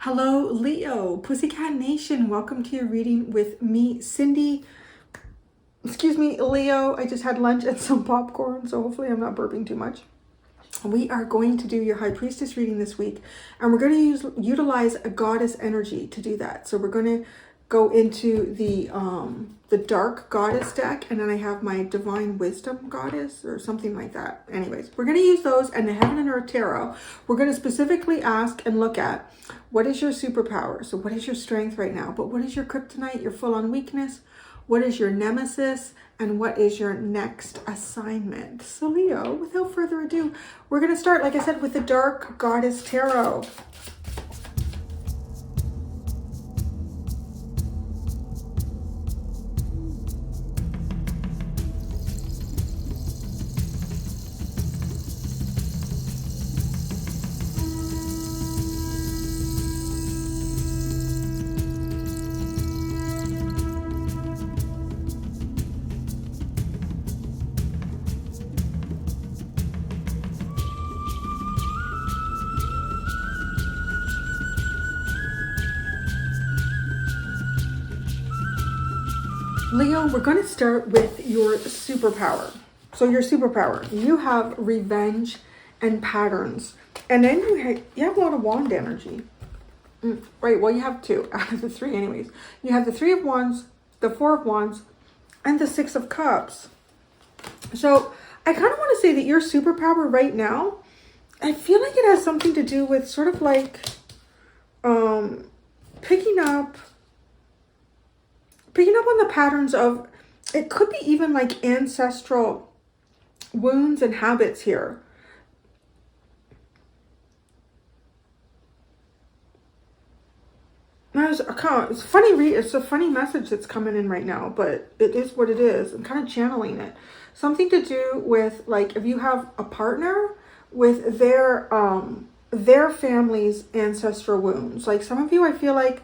Hello, Leo, Pussycat Nation. Welcome to your reading with me, Cindy. Excuse me, Leo. I just had lunch and some popcorn, so hopefully I'm not burping too much. We are going to do your High Priestess reading this week, and we're going to utilize a goddess energy to do that. So we're going to go into the dark goddess deck, and then I have my divine wisdom goddess or something like that. Anyways, we're going to use those and the heaven and earth tarot. We're going to specifically ask and look at what is your superpower. So what is your strength right now? But what is your kryptonite, your full-on weakness? What is your nemesis? And what is your next assignment? So Leo, without further ado, we're going to start, like I said, with the dark goddess tarot. Leo, we're going to start with your superpower. So your superpower, you have revenge and patterns. And then you have a lot of wand energy. Right, well, you have two out of the three anyways. You have the Three of Wands, the Four of Wands, and the Six of Cups. So I kind of want to say that your superpower right now, I feel like it has something to do with sort of like picking up on the patterns of, it could be even like ancestral wounds and habits here. It's funny, it's a funny message that's coming in right now, but it is what it is. I'm kind of channeling it. Something to do with, like, if you have a partner with their family's ancestral wounds. Like some of you, I feel like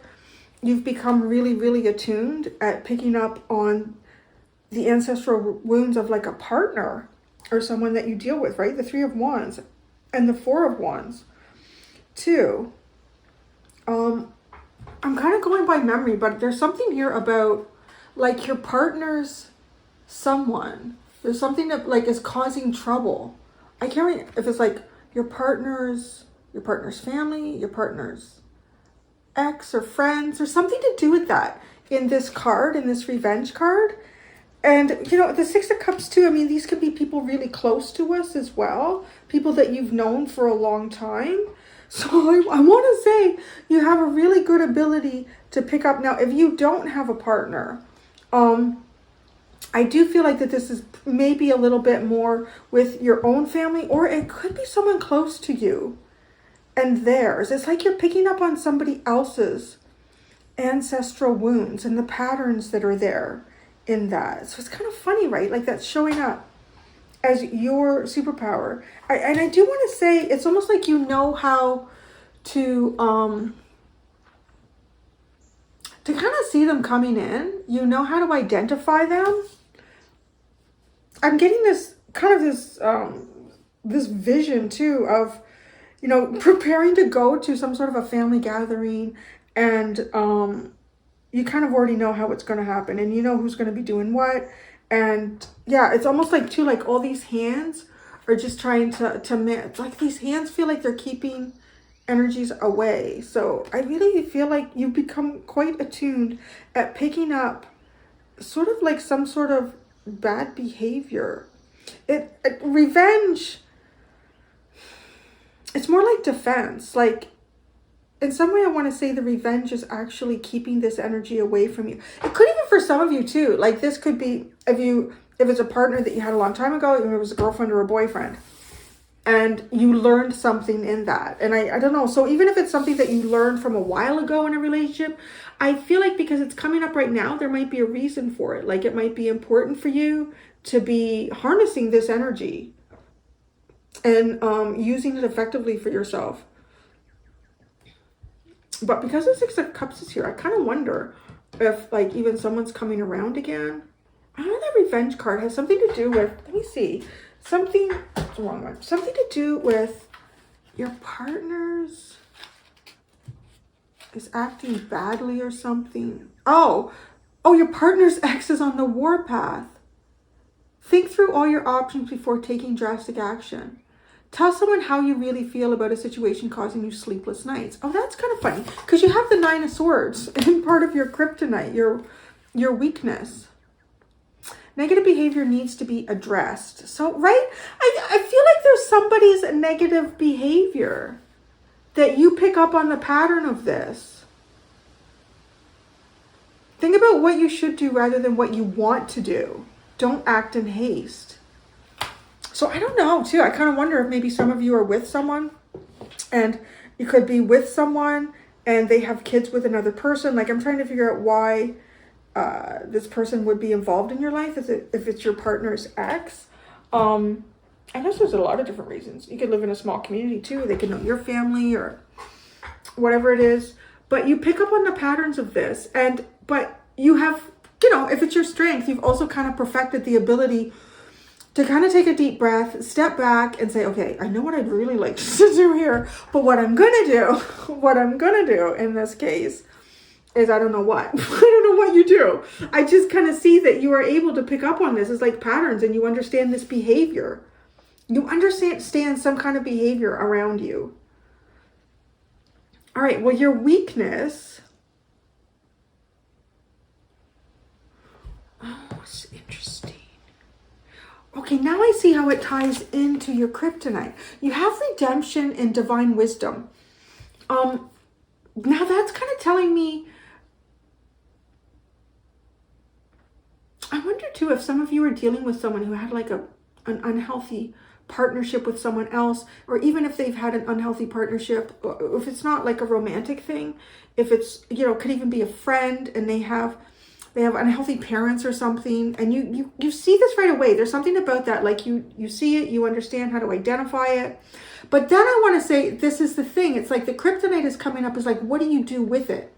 you've become really, really attuned at picking up on the ancestral wounds of like a partner or someone that you deal with, right? The Three of Wands and the Four of Wands too. I'm kind of going by memory, but there's something here about like your partner's someone. There's something that like is causing trouble. I can't remember if it's like your partner's family, your partner's ex or friends, or something to do with that in this card, in this revenge card. And you know, the Six of Cups too, I mean, these could be people really close to us as well, people that you've known for a long time. So I want to say you have a really good ability to pick up. Now if you don't have a partner, I do feel like that this is maybe a little bit more with your own family, or it could be someone close to you and theirs. It's like you're picking up on somebody else's ancestral wounds and the patterns that are there in that. So it's kind of funny, right? Like that's showing up as your superpower. And I do want to say, it's almost like you know how to kind of see them coming in. You know how to identify them. I'm getting this kind of this vision too of, you know, preparing to go to some sort of a family gathering, and you kind of already know how it's going to happen, and you know who's going to be doing what. And yeah, it's almost like too, like all these hands are just trying to like these hands feel like they're keeping energies away. So I really feel like you've become quite attuned at picking up sort of like some sort of bad behavior. Revenge, it's more like defense. Like in some way, I want to say the revenge is actually keeping this energy away from you. It could even for some of you too. Like this could be if it's a partner that you had a long time ago, if it was a girlfriend or a boyfriend, and you learned something in that. And I don't know. So even if it's something that you learned from a while ago in a relationship, I feel like because it's coming up right now, there might be a reason for it. Like it might be important for you to be harnessing this energy and using it effectively for yourself. But because the Six of Cups is here, I kind of wonder if like even someone's coming around again I know that revenge card has something to do with, let me see, something, it's the wrong one, something to do with your partner's is acting badly or something. Oh, your partner's ex is on the warpath. Think through all your options before taking drastic action. Tell someone how you really feel about a situation causing you sleepless nights. Oh, that's kind of funny because you have the 9 of Swords in part of your kryptonite, your weakness. Negative behavior needs to be addressed. So, right? I feel like there's somebody's negative behavior that you pick up on the pattern of this. Think about what you should do rather than what you want to do. Don't act in haste. So I don't know, too. I kind of wonder if maybe some of you are with someone and you could be with someone and they have kids with another person. Like, I'm trying to figure out why this person would be involved in your life if it's your partner's ex. I guess there's a lot of different reasons. You could live in a small community too. They could know your family or whatever it is. But you pick up on the patterns of this. But you have, if it's your strength, you've also kind of perfected the ability to kind of take a deep breath, step back and say, okay, I know what I'd really like to do here. But what I'm going to do in this case is I don't know what. I don't know what you do. I just kind of see that you are able to pick up on this as like patterns and you understand this behavior. You understand some kind of behavior around you. All right, well, your weakness. Oh, it's interesting. Okay, now I see how it ties into your kryptonite. You have redemption and divine wisdom. Now that's kind of telling me, I wonder too if some of you are dealing with someone who had like an unhealthy partnership with someone else, or even if they've had an unhealthy partnership, if it's not like a romantic thing, if it's, could even be a friend and they have unhealthy parents or something, and you see this right away. There's something about that, like you see it, you understand how to identify it. But then I want to say, this is the thing. It's like the kryptonite is coming up is like, what do you do with it?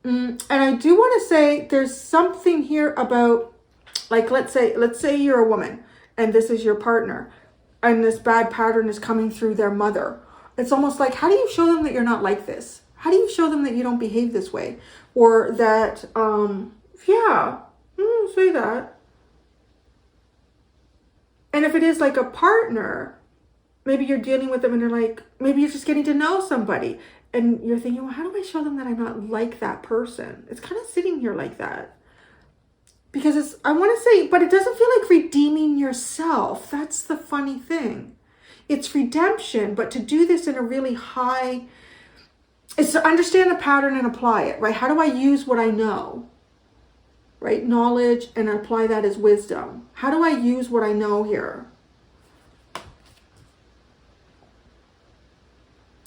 And I do want to say there's something here about, like, let's say you're a woman and this is your partner and this bad pattern is coming through their mother. It's almost like, how do you show them that you're not like this? How do you show them that you don't behave this way? Or that, say that. And if it is like a partner, maybe you're dealing with them and you're like, maybe you're just getting to know somebody and you're thinking, well, how do I show them that I'm not like that person? It's kind of sitting here like that. Because I want to say, but it doesn't feel like redeeming yourself. That's the funny thing. It's redemption, but to do this in a really high, it's to understand the pattern and apply it, right? How do I use what I know, right? Knowledge, and apply that as wisdom. How do I use what I know here?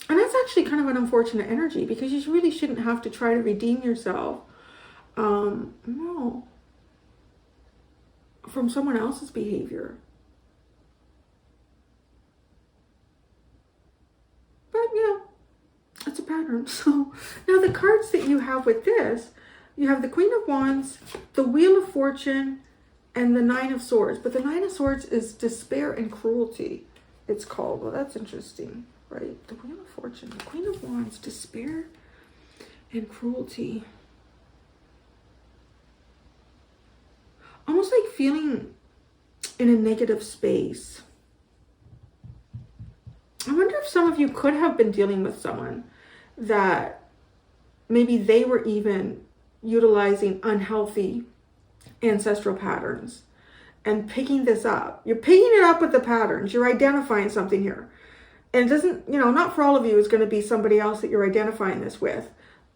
And that's actually kind of an unfortunate energy because you really shouldn't have to try to redeem yourself. No. From someone else's behavior. But it's a pattern. So now the cards that you have with this, you have the Queen of Wands, the Wheel of Fortune, and the 9 of Swords. But the 9 of Swords is despair and cruelty, it's called. Well, that's interesting, right? The Wheel of Fortune, the Queen of Wands, despair and cruelty. Almost like feeling in a negative space. I wonder if some of you could have been dealing with someone that maybe they were even utilizing unhealthy ancestral patterns and picking this up. You're picking it up with the patterns. You're identifying something here. And it doesn't, not for all of you is going to be somebody else that you're identifying this with.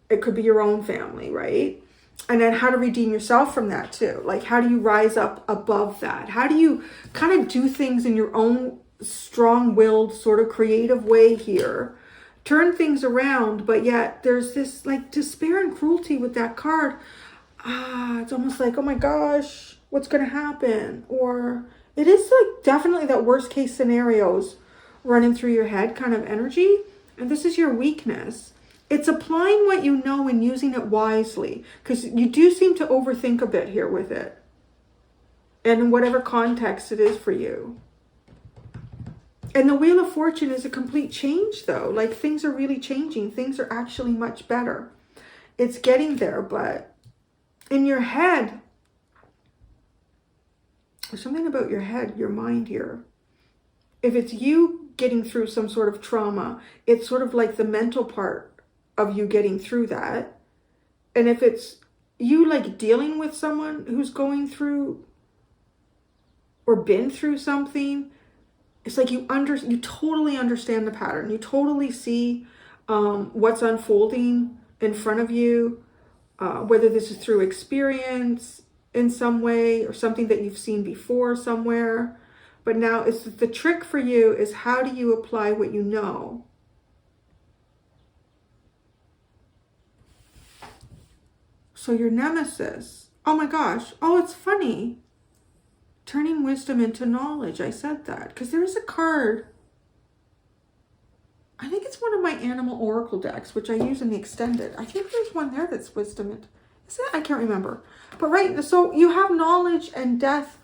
It could be your own family, right? And then how to redeem yourself from that too. Like, how do you rise up above that? How do you kind of do things in your own strong-willed sort of creative way here? Turn things around, but yet there's this like despair and cruelty with that card. It's almost like, oh my gosh, what's going to happen? Or it is like definitely that worst case scenarios running through your head kind of energy. And this is your weakness. It's applying what you know and using it wisely, because you do seem to overthink a bit here with it. and in whatever context it is for you. And the Wheel of Fortune is a complete change, though. Like, things are really changing. Things are actually much better. It's getting there, but in your head, there's something about your head, your mind here. If it's you getting through some sort of trauma, it's sort of like the mental part of you getting through that. And if it's you like dealing with someone who's going through or been through something, it's like you totally understand the pattern. You totally see what's unfolding in front of you, whether this is through experience in some way or something that you've seen before somewhere. But now it's the trick for you is, how do you apply what you know? So your nemesis, oh my gosh, oh, it's funny. Turning wisdom into knowledge. I said that because there is a card. I think it's one of my animal oracle decks, which I use in the extended. I think there's one there that's wisdom. Is it? I can't remember. But right, so you have knowledge and death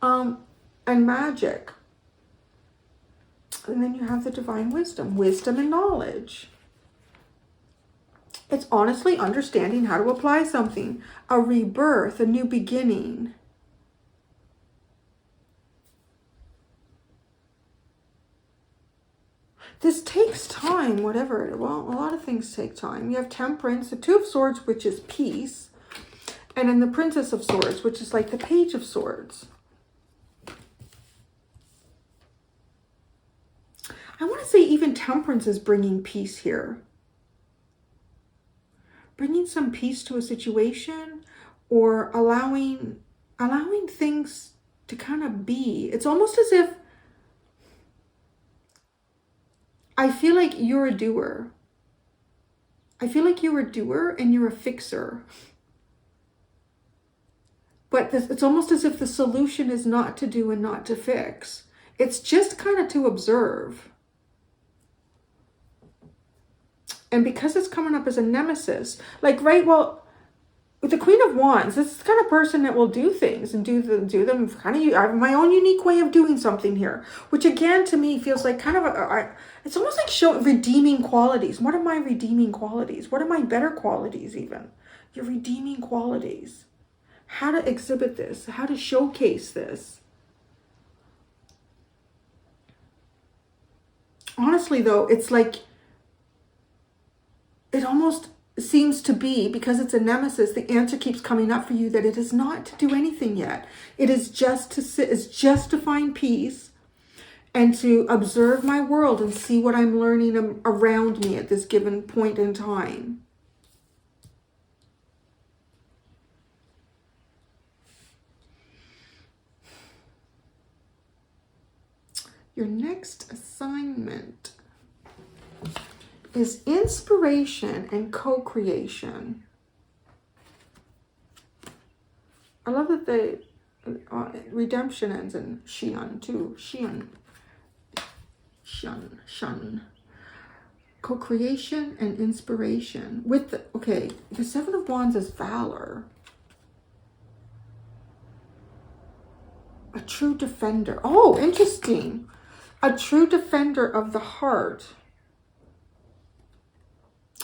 and magic. And then you have the divine wisdom. Wisdom and knowledge. It's honestly understanding how to apply something. A rebirth, a new beginning. This takes time, whatever. Well, a lot of things take time. You have Temperance, the Two of Swords, which is peace. And then the Princess of Swords, which is like the Page of Swords. I want to say even Temperance is bringing peace here. Bringing some peace to a situation, or allowing things to kind of be. It's almost as if I feel like you're a doer. I feel like you're a doer and you're a fixer. But it's almost as if the solution is not to do and not to fix. It's just kind of to observe. And because it's coming up as a nemesis, like, right, well, with the Queen of Wands, this is the kind of person that will do things and do them kind of. I have my own unique way of doing something here, which again to me feels like kind of it's almost like showing redeeming qualities. What are my redeeming qualities? What are my better qualities even? Your redeeming qualities. How to exhibit this, how to showcase this. Honestly though, it's like, it almost seems to be, because it's a nemesis, the answer keeps coming up for you that it is not to do anything yet. It is just to sit, it's just to find peace and to observe my world and see what I'm learning around me at this given point in time. Your next assignment is inspiration and co-creation. I love that the redemption ends in Xian too. Xian. Co-creation and inspiration. With the Seven of Wands is valor. A true defender. Oh, interesting. A true defender of the heart.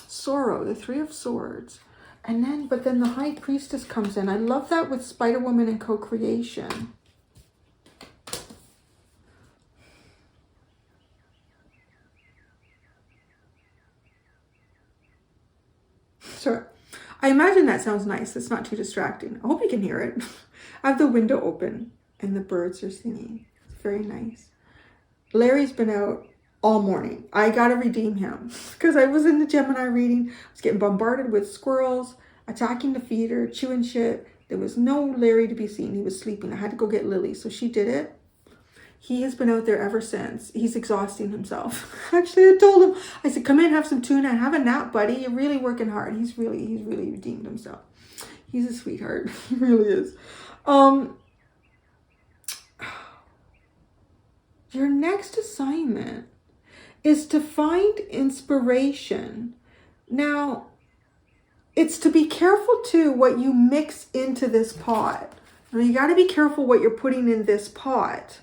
Sorrow, the Three of Swords. But then the High Priestess comes in. I love that with Spider-Woman and co-creation. So I imagine that sounds nice. It's not too distracting. I hope you can hear it. I have the window open and the birds are singing. It's very nice. Larry's been out all morning. I gotta redeem him because I was in the Gemini reading. I was getting bombarded with squirrels attacking the feeder, chewing shit. There was no Larry to be seen. He was sleeping. I had to go get Lily, so she did it. He has been out there ever since. He's exhausting himself. Actually, I told him, I said, come in, have some tuna, have a nap, buddy. You're really working hard. He's really redeemed himself. He's a sweetheart. He really is. Your next assignment is to find inspiration. Now, it's to be careful too what you mix into this pot. Now you got to be careful what you're putting in this pot.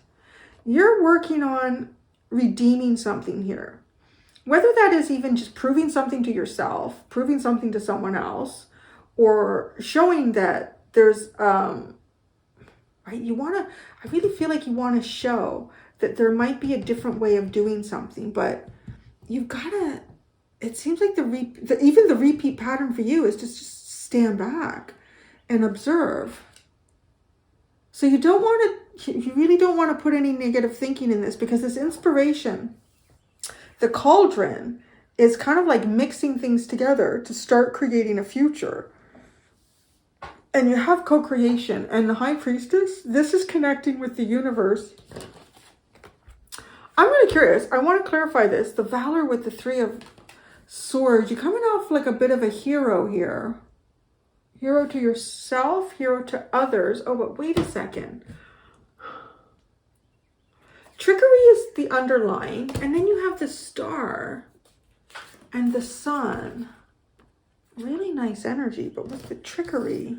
You're working on redeeming something here. Whether that is even just proving something to yourself, proving something to someone else, or showing that there's, right, I really feel like you want to show that there might be a different way of doing something, but you've got to, it seems like even the repeat pattern for you is just stand back and observe. So you really don't want to put any negative thinking in this, because this inspiration, the cauldron, is kind of like mixing things together to start creating a future. And you have co-creation, and the High Priestess, this is connecting with the universe. I'm really curious. I want to clarify this. The Valor with the Three of Swords. You're coming off like a bit of a hero here. Hero to yourself, hero to others. Oh, but wait a second. Trickery is the underlying, and then you have the Star and the Sun. Really nice energy, but with the trickery.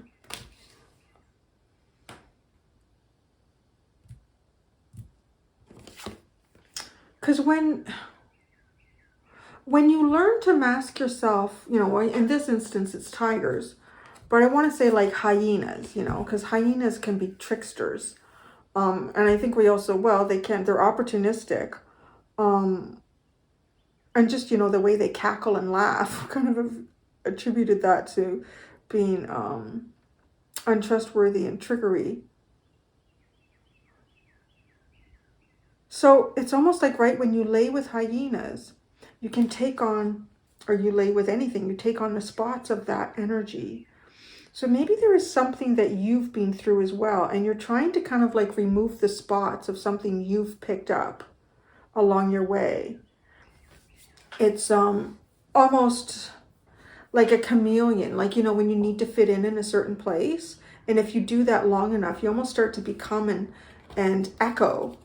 Because when you learn to mask yourself, in this instance, it's tigers, but I want to say like hyenas, because hyenas can be tricksters. And I think we also, they're opportunistic. And just, the way they cackle and laugh, kind of attributed that to being untrustworthy and trickery. So it's almost like, right, when you lay with hyenas, you can take on, or you lay with anything, you take on the spots of that energy. So maybe there is something that you've been through as well, and you're trying to kind of like remove the spots of something you've picked up along your way. It's almost like a chameleon, like, when you need to fit in a certain place. And if you do that long enough, you almost start to become and echo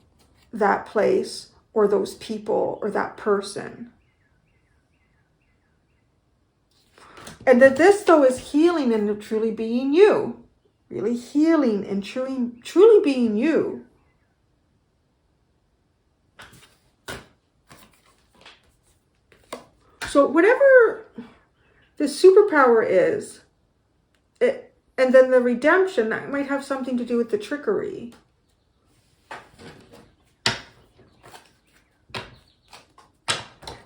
that place or those people or that person. And that this, though, is healing and truly being you. Really healing and truly being you. So whatever the superpower is, and then the redemption, that might have something to do with the trickery.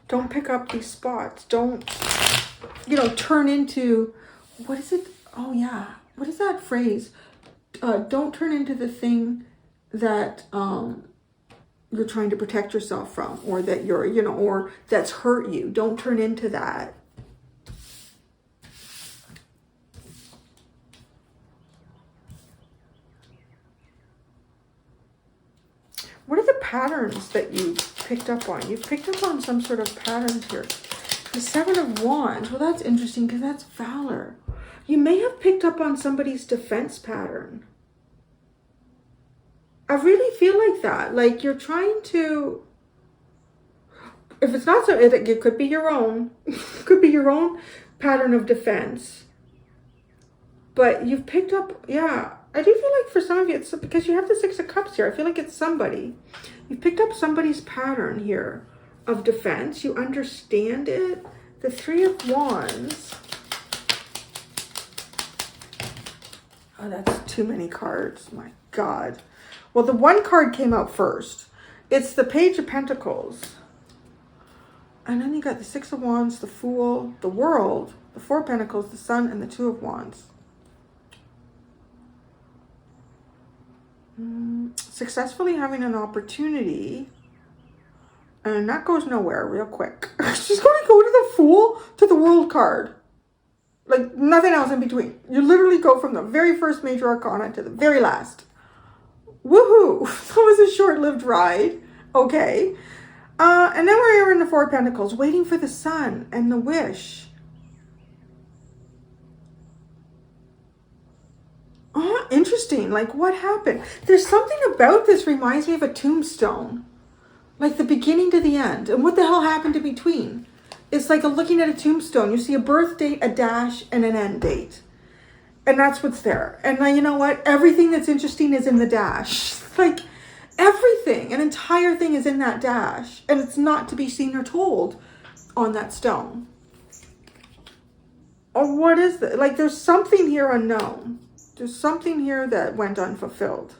Don't pick up these spots. Don't, turn into, what is it? Oh, yeah. What is that phrase? Don't turn into the thing that you're trying to protect yourself from, or that you're, or that's hurt you. Don't turn into that. What are the patterns that you picked up on? You've picked up on some sort of patterns here. The Seven of Wands. Well, that's interesting because that's Valor. You may have picked up on somebody's defense pattern. I really feel like that. Like you're trying to, if it's not so, it could be your own. Could be your own pattern of defense. But you've picked up, I do feel like for some of you, it's because you have the Six of Cups here. I feel like it's somebody. You picked up somebody's pattern here of defense. You understand it. The Three of Wands. Oh, that's too many cards. My God. Well, the one card came out first. It's the Page of Pentacles. And then you got the Six of Wands, the Fool, the World, the Four of Pentacles, the Sun, and the Two of Wands. Successfully having an opportunity, and that goes nowhere real quick. She's going to go to the Fool to the World card. Like nothing else in between. You literally go from the very first major arcana to the very last. Woohoo! That was a short-lived ride. Okay. And then we're in the Four of Pentacles, waiting for the Sun and the Wish. Oh, interesting. Like, what happened? There's something about this reminds me of a tombstone. Like the beginning to the end. And what the hell happened in between? It's like looking at a tombstone. You see a birth date, a dash, and an end date. And that's what's there. And now, you know what? Everything that's interesting is in the dash. Like, everything, an entire thing is in that dash. And it's not to be seen or told on that stone. Or what is that? Like, there's something here unknown. There's something here that went unfulfilled.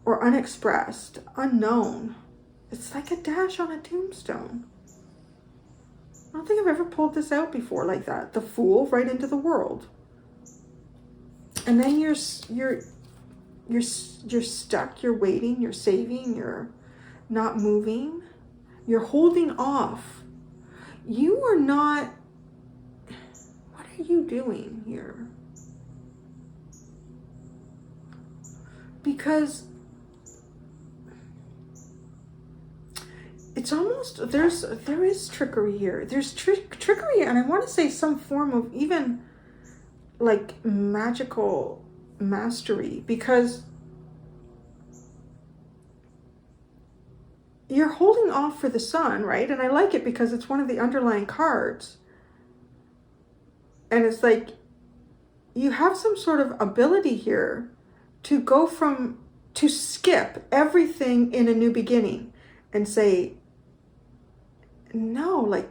Or unexpressed. Unknown. It's like a dash on a tombstone. I don't think I've ever pulled this out before like that. The Fool right into the world. And then you're stuck, you're waiting, you're saving, you're not moving. You're holding off. You are not, what are you doing here? Because it's almost, there is trickery here. There's trickery, and I want to say some form of even like magical mastery, because you're holding off for the Sun, right? And I like it because it's one of the underlying cards. And it's like you have some sort of ability here to go to skip everything in a new beginning and say, no, like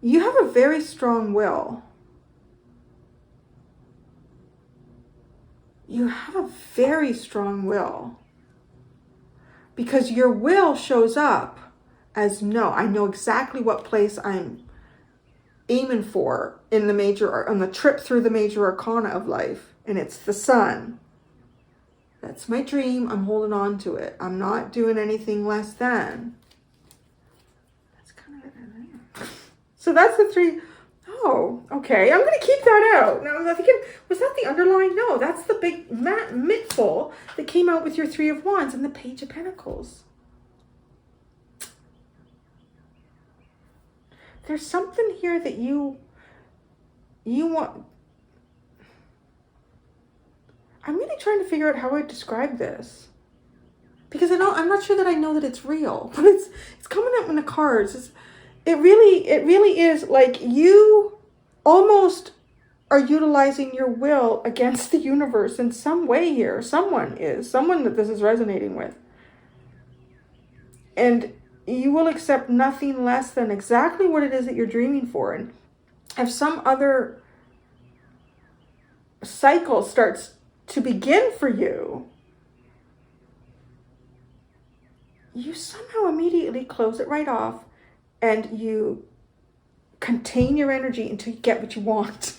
you have a very strong will. You have a very strong will. Because your will shows up as no, I know exactly what place I'm aiming for in the major, on the trip through the major arcana of life. And it's the Sun. That's my dream. I'm holding on to it. I'm not doing anything less than. That's kind of it. So that's the three. Oh, okay. I'm going to keep that out. Now I'm thinking, was that the underlying? No, that's the big mitful that came out with your Three of Wands and the Page of Pentacles. There's something here that you want. I'm really trying to figure out how I describe this, because I'm not sure that I know that it's real, but it's coming up in the cards. It really is like you almost are utilizing your will against the universe in some way here. Someone that this is resonating with. And you will accept nothing less than exactly what it is that you're dreaming for. And if some other cycle starts to begin for you, you somehow immediately close it right off and you contain your energy until you get what you want.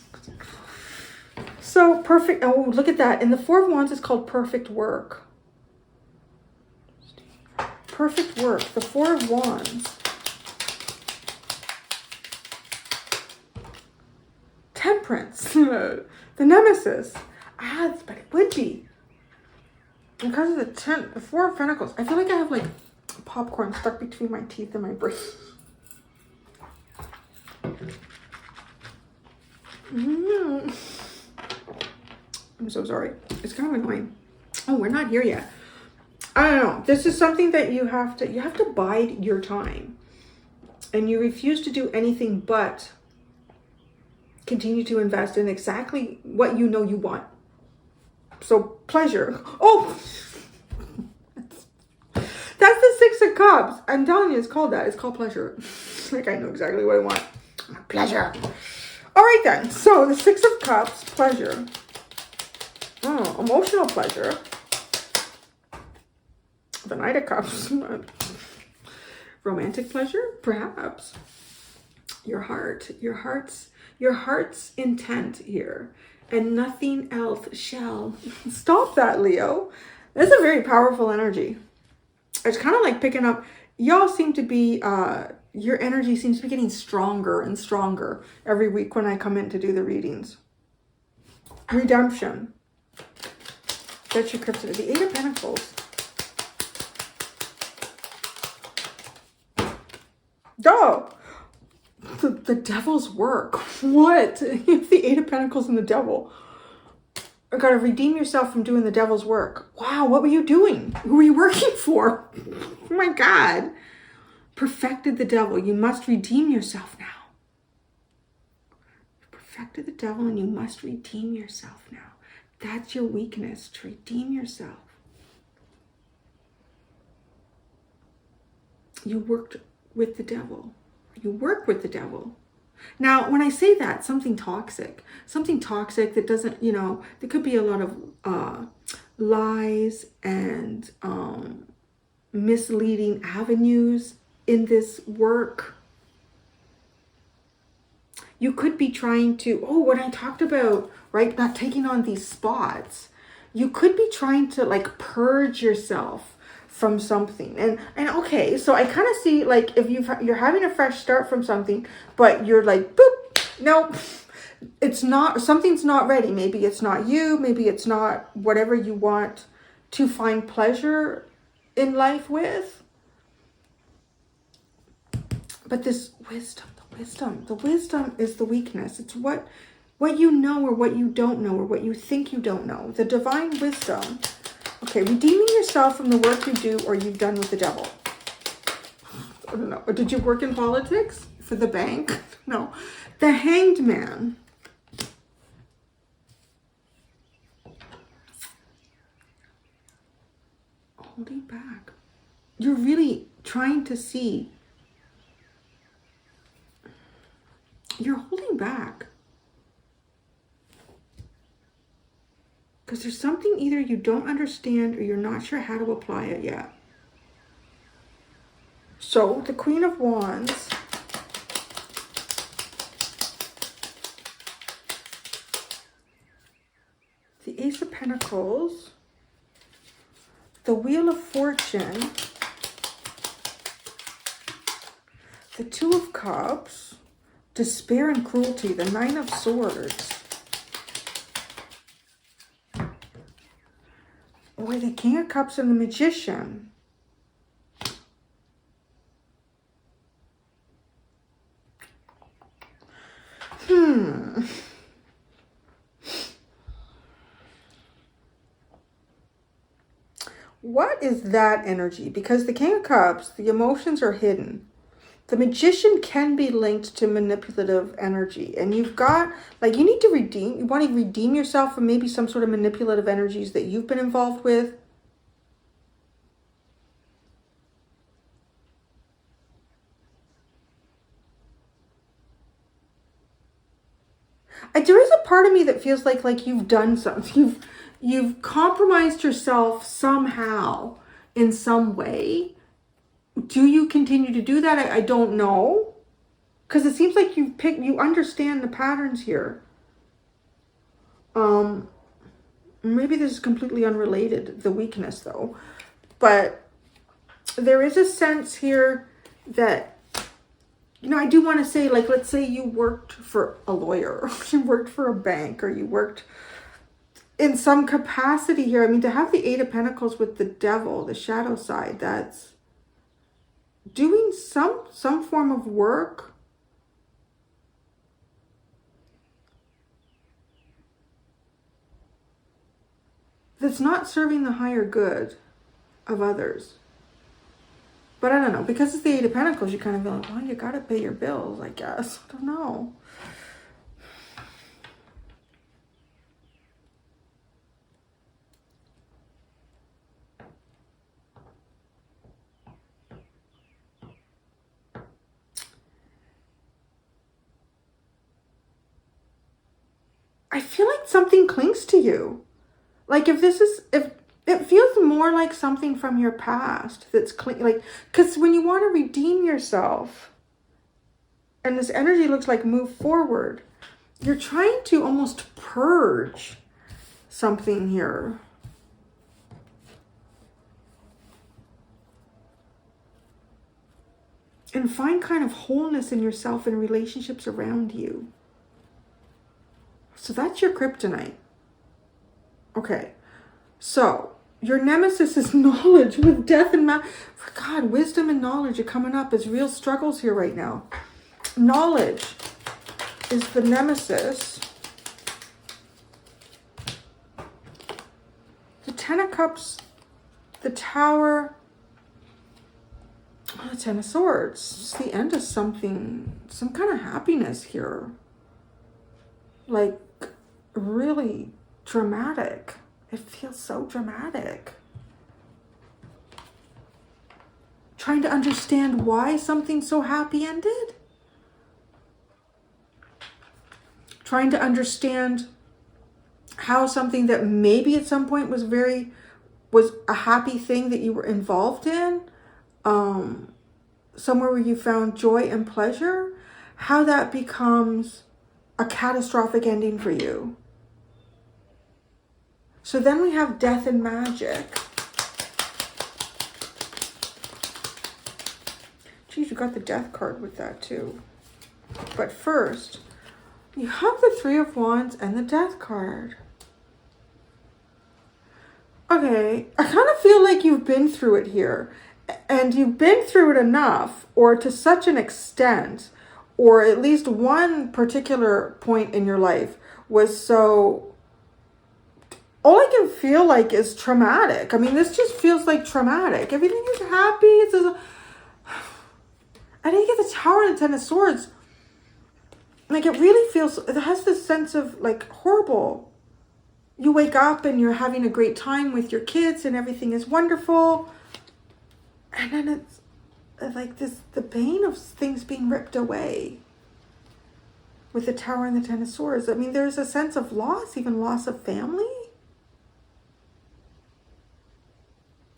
So perfect. Oh, look at that. In the Four of Wands, it's called perfect work. Perfect work. The Four of Wands. Temperance. The nemesis. But it would be. Because of the Four of Pentacles. I feel like I have like popcorn stuck between my teeth and my brain. I'm so sorry. It's kind of annoying. Oh, we're not here yet. I don't know. This is something that you have to bide your time. And you refuse to do anything but continue to invest in exactly what you know you want. So pleasure. Oh, that's the Six of Cups. I'm telling you, it's called that. It's called pleasure. Like I know exactly what I want. Pleasure. All right then. So the Six of Cups, pleasure. Oh, emotional pleasure. The Knight of Cups. Romantic pleasure, perhaps. Your heart's intent here, and nothing else shall. Stop that, Leo. That's a very powerful energy. It's kind of like picking up. Y'all seem to be. Your energy seems to be getting stronger and stronger every week when I come in to do the readings. Redemption. That's your Kryptonite. The Eight of Pentacles. Oh, the devil's work. What? If the Eight of Pentacles and the devil. You gotta redeem yourself from doing the devil's work. Wow, what were you doing? Who were you working for? Oh my God. Perfected the devil. You must redeem yourself now. effect of the devil, and you must redeem yourself now. That's your weakness, to redeem yourself. You worked with the devil. You work with the devil. Now, when I say that, something toxic that doesn't, there could be a lot of lies and misleading avenues in this work. You could be trying to, what I talked about, right? Not taking on these spots. You could be trying to like purge yourself from something. And okay, so I kind of see like if you're having a fresh start from something, but you're like, boop, nope, it's not, something's not ready. Maybe it's not you, maybe it's not whatever you want to find pleasure in life with. But this wisdom is the weakness. It's what you know or what you don't know or what you think you don't know. The divine wisdom. Okay, redeeming yourself from the work you do or you've done with the devil. I don't know. Or did you work in politics for the bank? No. The Hanged Man. Holding back. You're really trying to see. You're holding back. Because there's something either you don't understand or you're not sure how to apply it yet. So, the Queen of Wands. The Ace of Pentacles. The Wheel of Fortune. The Two of Cups. Despair and Cruelty. The Nine of Swords. Boy, the King of Cups and the Magician. What is that energy? Because the King of Cups, the emotions are hidden. The Magician can be linked to manipulative energy. And you've got, like, you want to redeem yourself from maybe some sort of manipulative energies that you've been involved with. There is a part of me that feels like you've done something. You've compromised yourself somehow in some way. Do you continue to do that? I don't know. Because it seems like you understand the patterns here. Maybe this is completely unrelated, the weakness though. But there is a sense here that, I do want to say, like, let's say you worked for a lawyer, or you worked for a bank, or you worked in some capacity here. I mean, to have the Eight of Pentacles with the devil, the shadow side, that's doing some form of work that's not serving the higher good of others. But I don't know, because it's the Eight of Pentacles, you kind of feel like, well, you got to pay your bills, I guess. I don't know. I feel like something clings to you. Like if it feels more like something from your past that's because when you want to redeem yourself and this energy looks like move forward, you're trying to almost purge something here. And find kind of wholeness in yourself and relationships around you. So that's your kryptonite. Okay. So your nemesis is knowledge with death and for God, wisdom and knowledge are coming up as real struggles here right now. Knowledge is the nemesis. The Ten of Cups, the Tower, the Ten of Swords. It's the end of something, some kind of happiness here. like really dramatic. It feels so dramatic. Trying to understand why something so happy ended. Trying to understand how something that maybe at some point was a happy thing that you were involved in, somewhere where you found joy and pleasure, how that becomes a catastrophic ending for you. So then we have death and magic. Geez, you got the death card with that too. But first, you have the Three of Wands and the Death card. Okay, I kind of feel like you've been through it here. And you've been through it enough, or to such an extent, or at least one particular point in your life was so... All I can feel like is traumatic. I mean, this just feels like traumatic. Everything is happy. It's just... And then you get the Tower and the Ten of Swords. Like, it really feels... It has this sense of, like, horrible. You wake up and you're having a great time with your kids and everything is wonderful. And then it's like this, the pain of things being ripped away. With the Tower and the Ten of Swords. I mean, there's a sense of loss, even loss of family.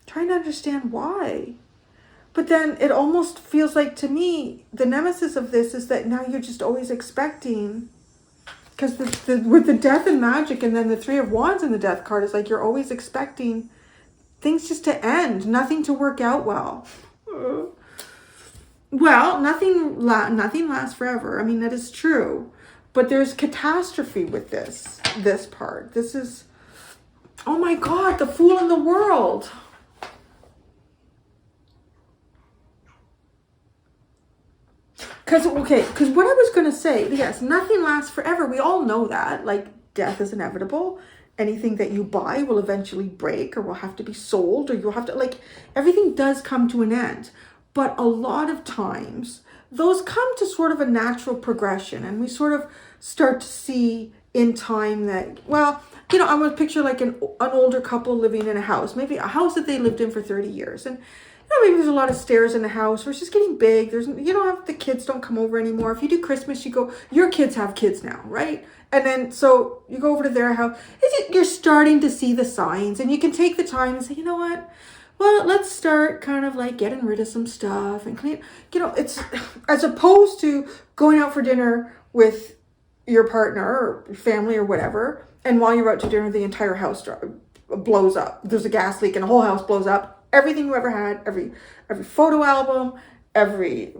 Trying to understand why. But then it almost feels like, to me, the nemesis of this is that now you're just always expecting, because with the death and magic and then the Three of Wands in the Death card, is like you're always expecting things just to end, nothing to work out well. Well, nothing lasts forever. I mean, that is true. But there's catastrophe with this part. This is, oh my God, the Fool in the World. Because what I was going to say, yes, nothing lasts forever. We all know that. Like, death is inevitable. Anything that you buy will eventually break or will have to be sold, or you'll have to, like, everything does come to an end. But a lot of times, those come to sort of a natural progression. And we sort of start to see in time that, well, you know, I would picture like an older couple living in a house. Maybe a house that they lived in for 30 years. And maybe there's a lot of stairs in the house, or it's just getting big. You don't have, the kids don't come over anymore. If you do Christmas, your kids have kids now, right? And then, so you go over to their house. You're starting to see the signs, and you can take the time and say, you know what? Well, let's start kind of like getting rid of some stuff and clean. You know, it's as opposed to going out for dinner with your partner or your family or whatever, and while you're out to dinner, the entire house blows up. There's a gas leak and the whole house blows up. Everything you ever had, every photo album, every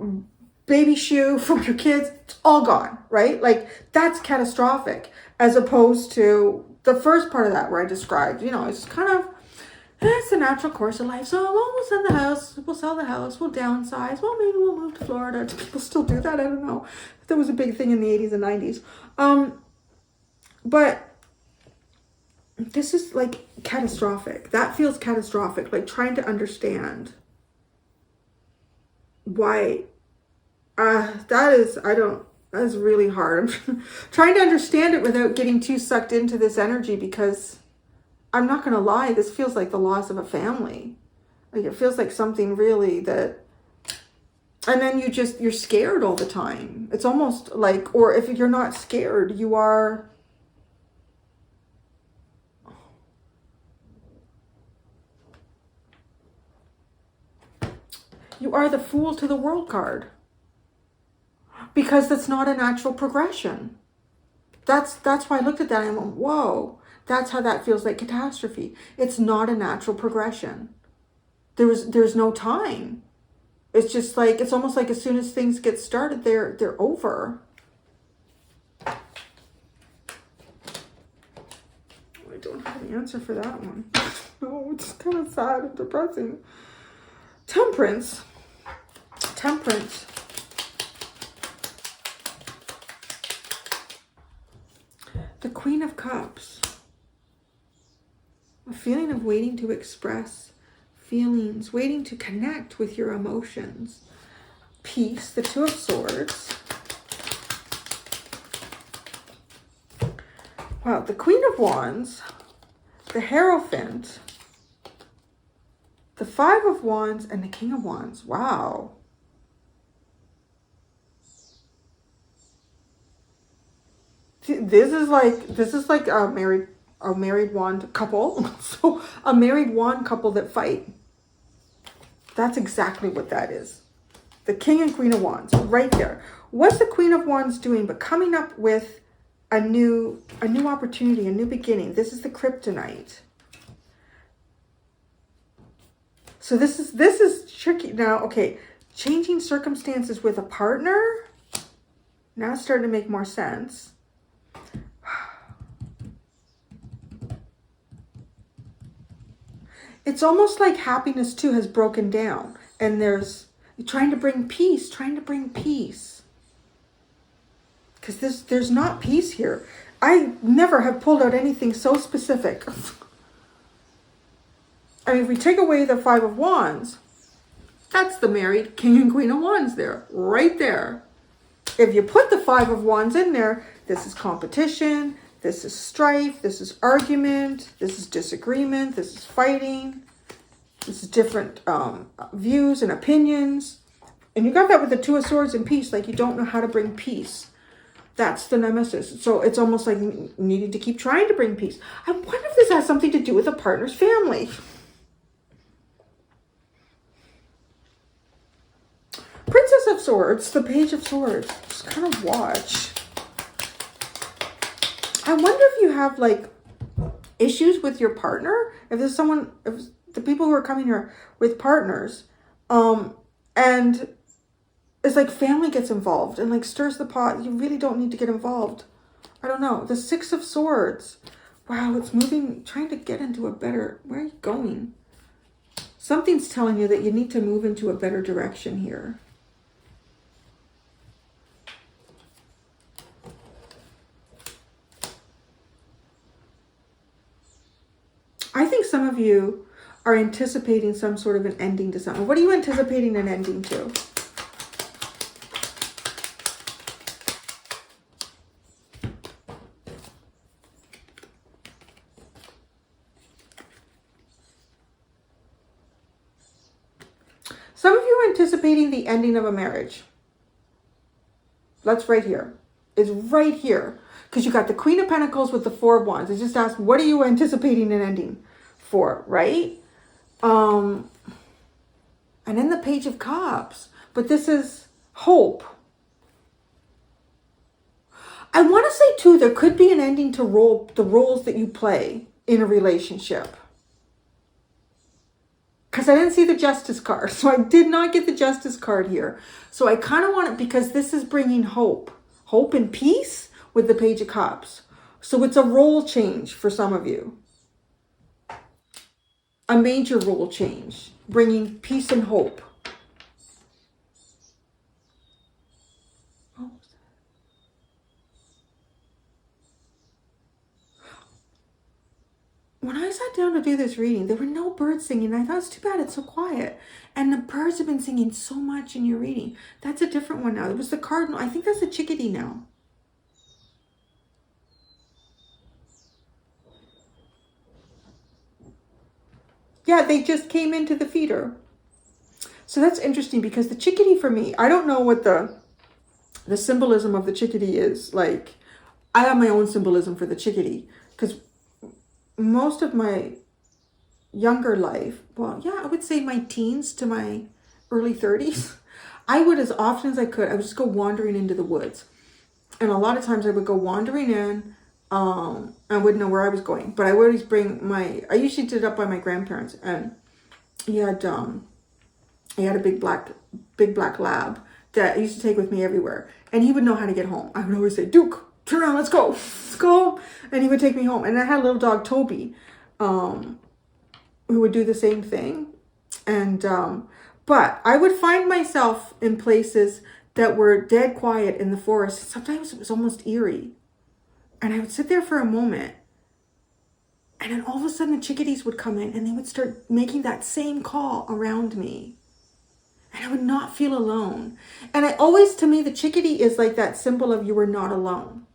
baby shoe from your kids, it's all gone, right? Like, that's catastrophic, as opposed to the first part of that where I described, you know, it's kind of, it's the natural course of life. So, well, we'll sell the house, we'll downsize, well, maybe we'll move to Florida. Do people still do that? I don't know. That was a big thing in the 80s and 90s. But this is like catastrophic. That feels catastrophic. Like, trying to understand why. That is really hard. I'm trying to understand it without getting too sucked into this energy, because I'm not going to lie, this feels like the loss of a family. Like, it feels like something really that, and then you're scared all the time. It's almost like, or if you're not scared, you are the Fool to the World card. Because that's not a natural progression. That's why I looked at that and I went, whoa, that's how that feels like catastrophe. It's not a natural progression. There's no time. It's just like, it's almost like as soon as things get started, they're over. I don't have an answer for that one. No, it's kind of sad and depressing. Temperance. The Queen of Cups. A feeling of waiting to express feelings, waiting to connect with your emotions. Peace, the Two of Swords. Wow, the Queen of Wands, the Hierophant, the Five of Wands, and the King of Wands. Wow. This is like a married wand couple. So a married wand couple that fight. That's exactly what that is. The King and Queen of Wands right there. What's the Queen of Wands doing but coming up with a new opportunity, a new beginning? This is the Kryptonite. So this is tricky. Now, okay, changing circumstances with a partner. Now it's starting to make more sense. It's almost like happiness too has broken down, and there's trying to bring peace, because there's not peace here. I never have pulled out anything so specific. I mean, if we take away the Five of Wands, that's the married King and Queen of Wands there, right there. If you put the Five of Wands in there, this is competition, this is strife, this is argument, this is disagreement, this is fighting, this is different views and opinions. And you got that with the Two of Swords and peace, like you don't know how to bring peace. That's the nemesis. So it's almost like needing to keep trying to bring peace. I wonder if this has something to do with a partner's family. Princess of Swords, the Page of Swords. Just kind of watch. I wonder if you have like issues with your partner. If there's someone, if the people who are coming here with partners, and it's like family gets involved and like stirs the pot. You really don't need to get involved. I don't know. The Six of Swords. Wow, it's moving, trying to get into a better, where are you going? Something's telling you that you need to move into a better direction here. I think some of you are anticipating some sort of an ending to something. What are you anticipating an ending to? Some of you are anticipating the ending of a marriage. That's right here. It's right here. Because you got the Queen of Pentacles with the Four of Wands. I just asked, what are you anticipating an ending for, right? And then the Page of Cups. But this is hope. I want to say, too, there could be an ending to the roles that you play in a relationship. Because I didn't see the Justice card. So I did not get the Justice card here. So I kind of want it because this is bringing hope. Hope and peace with the Page of Cups. So it's a role change for some of you. A major role change. Bringing peace and hope. Oh. When I sat down to do this reading, there were no birds singing. I thought, it's too bad it's so quiet. And the birds have been singing so much in your reading. That's a different one now. It was the cardinal. I think that's a chickadee now. Yeah, they just came into the feeder. So that's interesting because the chickadee for me, I don't know what the symbolism of the chickadee is. Like, I have my own symbolism for the chickadee because most of my younger life, well, yeah, I would say my teens to my early 30s, I would, as often as I could, I would just go wandering into the woods. And a lot of times I would go wandering in. I wouldn't know where I was going, but I would always bring I usually did it up by my grandparents, and he had a big black lab that I used to take with me everywhere, and he would know how to get home. I would always say, Duke, turn around, let's go, and he would take me home. And I had a little dog, Toby, who would do the same thing. And but I would find myself in places that were dead quiet in the forest. Sometimes it was almost eerie. And I would sit there for a moment, and then all of a sudden the chickadees would come in and they would start making that same call around me. And I would not feel alone. And to me, the chickadee is like that symbol of you are not alone.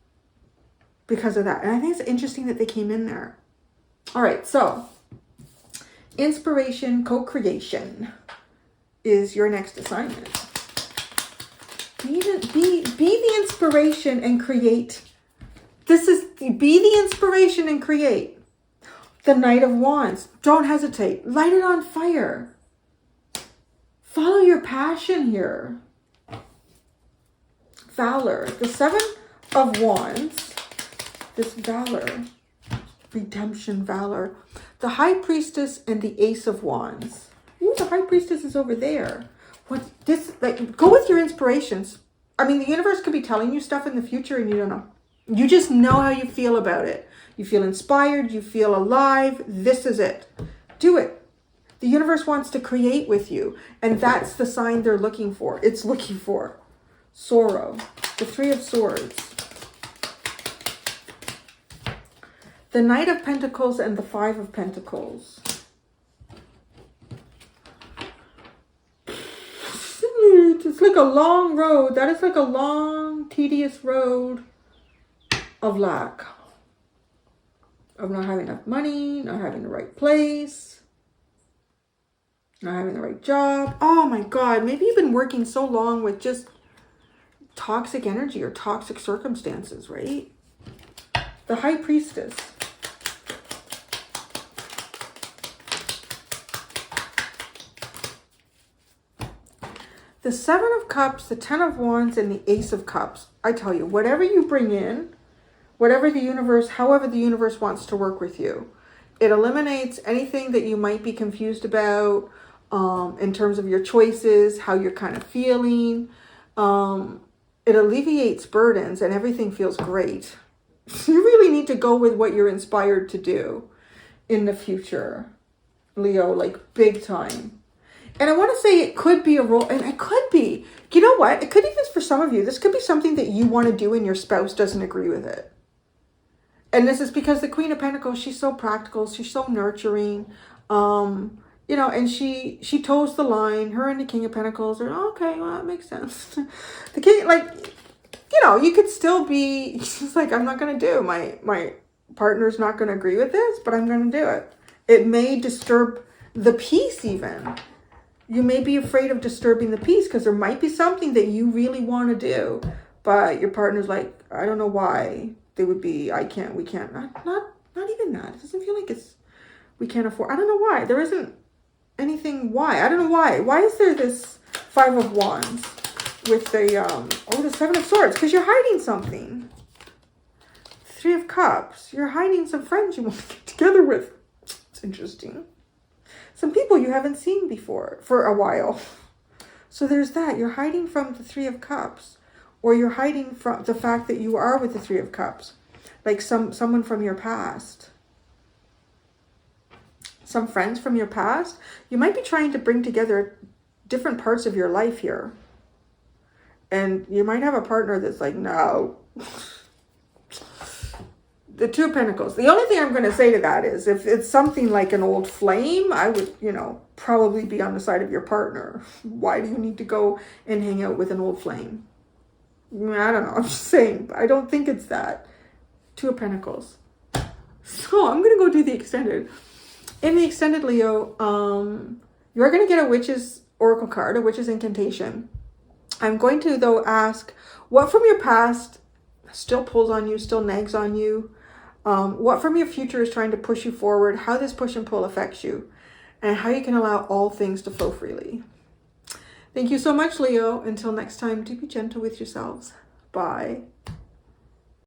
because of that. And I think it's interesting that they came in there. All right, so inspiration, co-creation is your next assignment. Be the inspiration and create. Be the inspiration and create. The Knight of Wands. Don't hesitate. Light it on fire. Follow your passion here. Valor. The Seven of Wands. This valor. Redemption, valor. The High Priestess and the Ace of Wands. Ooh, the High Priestess is over there. Go with your inspirations. I mean, the universe could be telling you stuff in the future and you don't know. You just know how you feel about it. You feel inspired. You feel alive. This is it. Do it. The universe wants to create with you. And that's the sign they're looking for. It's looking for sorrow. The Three of Swords. The Knight of Pentacles and the Five of Pentacles. It's like a long road. That is like a long, tedious road of lack. Of not having enough money, not having the right place, not having the right job. Oh my God, maybe you've been working so long with just toxic energy or toxic circumstances, right? The High Priestess. The Seven of Cups, the Ten of Wands, and the Ace of Cups. I tell you, whatever you bring in, however the universe wants to work with you, it eliminates anything that you might be confused about in terms of your choices, how you're kind of feeling. It alleviates burdens and everything feels great. You really need to go with what you're inspired to do in the future, Leo, like big time. And I want to say it could be a role, and it could be, you know what? It could even, for some of you, this could be something that you want to do and your spouse doesn't agree with it. And this is because the Queen of Pentacles, she's so practical. She's so nurturing. You know, and she toes the line. Her and the King of Pentacles are, okay, well, that makes sense. The King, like, you know, you could still be, she's like, I'm not going to do, my partner's not going to agree with this, but I'm going to do it. It may disturb the peace even. You may be afraid of disturbing the peace because there might be something that you really want to do, but your partner's like, I don't know why. They would be, I can't, we can't, not even that. It doesn't feel like it's, we can't afford. I don't know why. There isn't anything why. I don't know why. Why is there this Five of Wands with the Seven of Swords? Because you're hiding something. Three of Cups. You're hiding some friends you want to get together with. It's interesting. Some people you haven't seen before for a while. So there's that. You're hiding from the Three of Cups. Or you're hiding from the fact that you are with the Three of Cups. Like someone from your past. Some friends from your past. You might be trying to bring together different parts of your life here. And you might have a partner that's like, no. The Two of Pentacles. The only thing I'm going to say to that is if it's something like an old flame, I would, you know, probably be on the side of your partner. Why do you need to go and hang out with an old flame? I don't know. I'm just saying. I don't think it's that. Two of Pentacles. So I'm going to go do the extended. In the extended, Leo, you're going to get a Witch's Oracle card, a Witch's Incantation. I'm going to, though, ask what from your past still pulls on you, still nags on you. What from your future is trying to push you forward, how this push and pull affects you, and how you can allow all things to flow freely. Thank you so much, Leo. Until next time, do be gentle with yourselves. Bye.